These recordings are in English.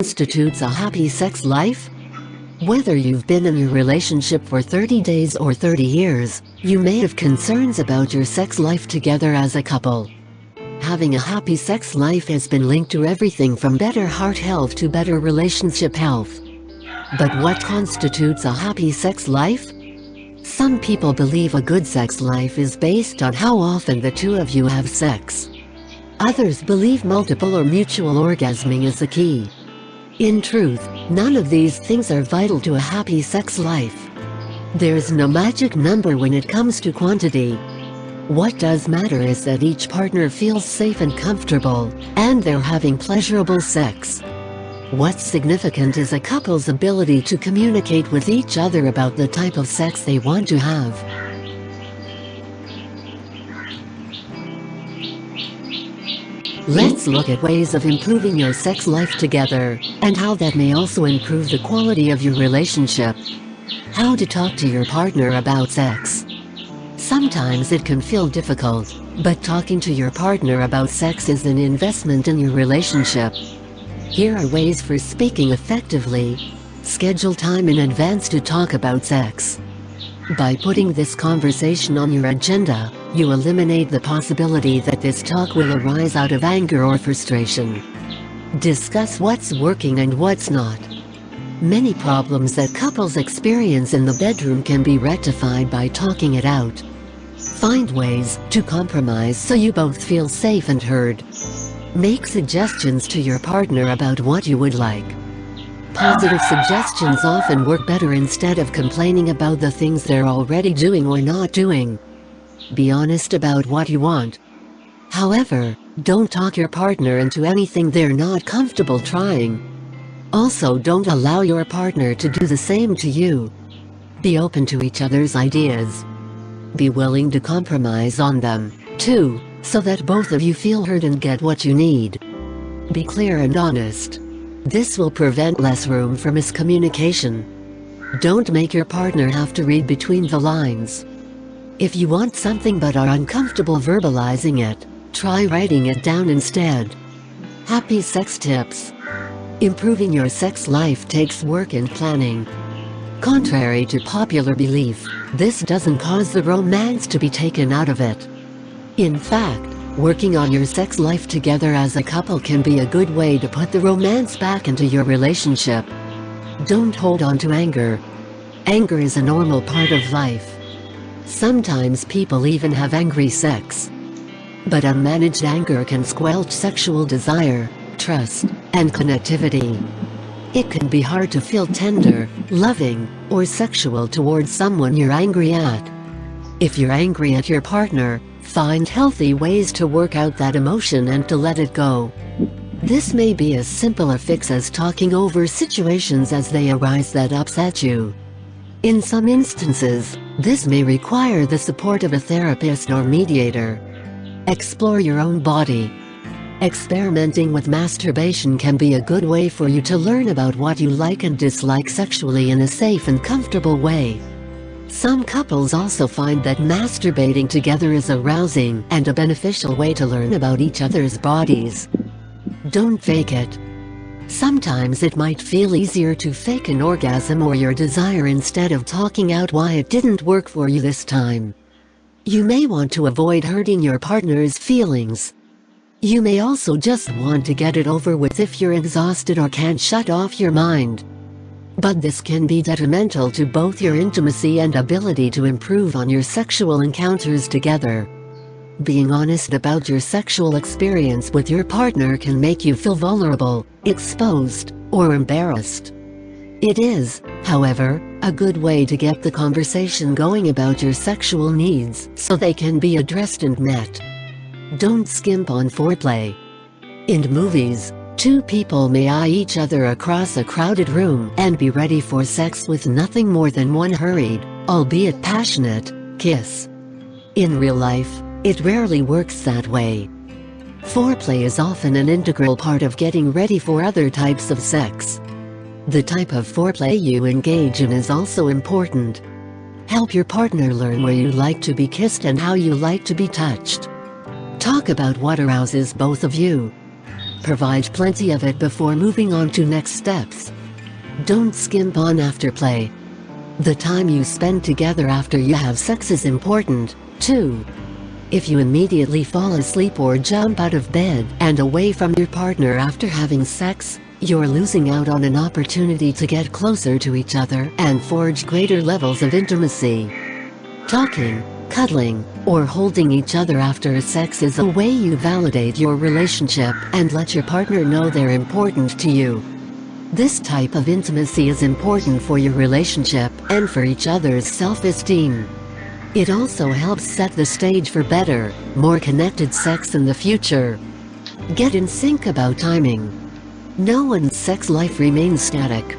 constitutes a happy sex life? Whether you've been in your relationship for 30 days or 30 years, you may have concerns about your sex life together as a couple. Having a happy sex life has been linked to everything from better heart health to better relationship health. But what constitutes a happy sex life? Some people believe a good sex life is based on how often the two of you have sex. Others believe multiple or mutual orgasming is the key. In truth, none of these things are vital to a happy sex life. There's no magic number when it comes to quantity. What does matter is that each partner feels safe and comfortable, and they're having pleasurable sex. What's significant is a couple's ability to communicate with each other about the type of sex they want to have. Let's look at ways of improving your sex life together, and how that may also improve the quality of your relationship. How to talk to your partner about sex. Sometimes it can feel difficult, but talking to your partner about sex is an investment in your relationship. Here are ways for speaking effectively. Schedule time in advance to talk about sex. By putting this conversation on your agenda, you eliminate the possibility that this talk will arise out of anger or frustration. Discuss what's working and what's not. Many problems that couples experience in the bedroom can be rectified by talking it out. Find ways to compromise so you both feel safe and heard. Make suggestions to your partner about what you would like. Positive suggestions often work better instead of complaining about the things they're already doing or not doing. Be honest about what you want. However, don't talk your partner into anything they're not comfortable trying. Also, don't allow your partner to do the same to you. Be open to each other's ideas. Be willing to compromise on them, too, so that both of you feel heard and get what you need. Be clear and honest. This will prevent less room for miscommunication. Don't make your partner have to read between the lines. If you want something but are uncomfortable verbalizing it, try writing it down instead. Happy sex tips. Improving your sex life takes work and planning. Contrary to popular belief, this doesn't cause the romance to be taken out of it. In fact, working on your sex life together as a couple can be a good way to put the romance back into your relationship. Don't hold on to anger. Anger is a normal part of life. Sometimes people even have angry sex. But unmanaged anger can squelch sexual desire, trust, and connectivity. It can be hard to feel tender, loving, or sexual towards someone you're angry at. If you're angry at your partner, find healthy ways to work out that emotion and to let it go. This may be as simple a fix as talking over situations as they arise that upset you. In some instances, this may require the support of a therapist or mediator. Explore your own body. Experimenting with masturbation can be a good way for you to learn about what you like and dislike sexually in a safe and comfortable way. Some couples also find that masturbating together is arousing and a beneficial way to learn about each other's bodies. Don't fake it. Sometimes it might feel easier to fake an orgasm or your desire instead of talking out why it didn't work for you this time. You may want to avoid hurting your partner's feelings. You may also just want to get it over with if you're exhausted or can't shut off your mind. But this can be detrimental to both your intimacy and ability to improve on your sexual encounters together. Being honest about your sexual experience with your partner can make you feel vulnerable, exposed, or embarrassed. It is, however, a good way to get the conversation going about your sexual needs so they can be addressed and met. Don't skimp on foreplay. In movies, two people may eye each other across a crowded room and be ready for sex with nothing more than one hurried, albeit passionate, kiss. In real life, it rarely works that way. Foreplay is often an integral part of getting ready for other types of sex. The type of foreplay you engage in is also important. Help your partner learn where you like to be kissed and how you like to be touched. Talk about what arouses both of you. Provide plenty of it before moving on to next steps. Don't skimp on afterplay. The time you spend together after you have sex is important, too. If you immediately fall asleep or jump out of bed and away from your partner after having sex, you're losing out on an opportunity to get closer to each other and forge greater levels of intimacy. Talking, cuddling, or holding each other after sex is a way you validate your relationship and let your partner know they're important to you. This type of intimacy is important for your relationship and for each other's self-esteem. It also helps set the stage for better, more connected sex in the future. Get in sync about timing. No one's sex life remains static.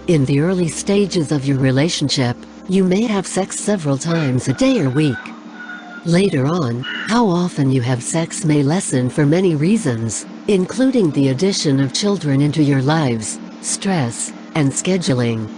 In the early stages of your relationship, you may have sex several times a day or week. Later on, how often you have sex may lessen for many reasons, including the addition of children into your lives, stress, and scheduling.